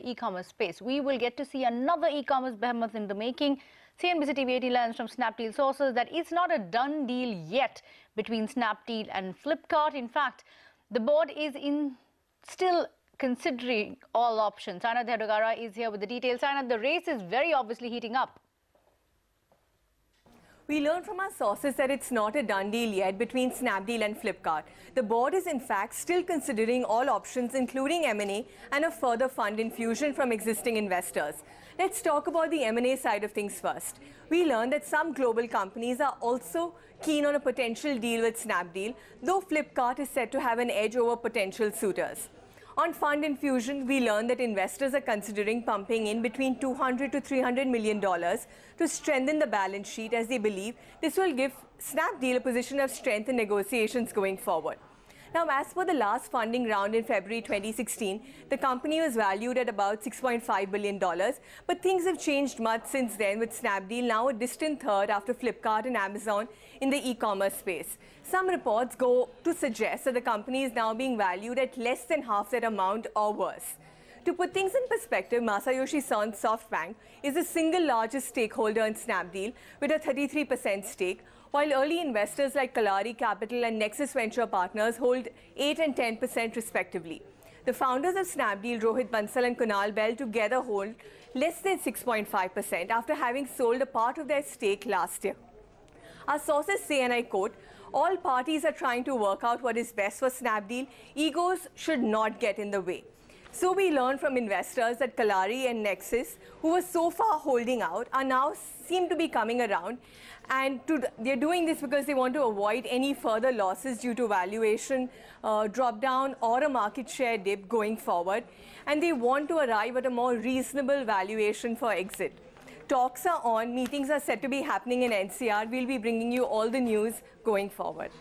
the e-commerce space. We will get to see another e-commerce behemoth in the making. CNBC TV 18 learns from Snapdeal sources that it's not a done deal yet between Snapdeal and Flipkart. In fact, the board is still considering all options. Syna Dehnugara is here with the details. Syna, the race is very obviously heating up. We learned from our sources that it's not a done deal yet between Snapdeal and Flipkart. The board is in fact still considering all options, including M&A and a further fund infusion from existing investors. Let's talk about the M&A side of things first. We learned that some global companies are also keen on a potential deal with Snapdeal, though Flipkart is said to have an edge over potential suitors. On fund infusion, we learned that investors are considering pumping in between $200 to $300 million to strengthen the balance sheet, as they believe this will give Snapdeal a position of strength in negotiations going forward. Now, as for the last funding round in February 2016, the company was valued at about $6.5 billion, but things have changed much since then, with Snapdeal now a distant third after Flipkart and Amazon in the e-commerce space. Some reports go to suggest that the company is now being valued at less than half that amount or worse. To put things in perspective, Masayoshi Son's SoftBank is the single largest stakeholder in Snapdeal with a 33% stake, while early investors like Kalari Capital and Nexus Venture Partners hold 8 and 10% respectively. The founders of Snapdeal, Rohit Bansal and Kunal Bell, together hold less than 6.5% after having sold a part of their stake last year. Our sources say, and I quote, "All parties are trying to work out what is best for Snapdeal. Egos should not get in the way." So we learned from investors that Kalari and Nexus, who were so far holding out, are now seem to be coming around. And they're doing this because they want to avoid any further losses due to valuation drop down or a market share dip going forward. And they want to arrive at a more reasonable valuation for exit. Talks are on, meetings are set to be happening in NCR. We'll be bringing you all the news going forward.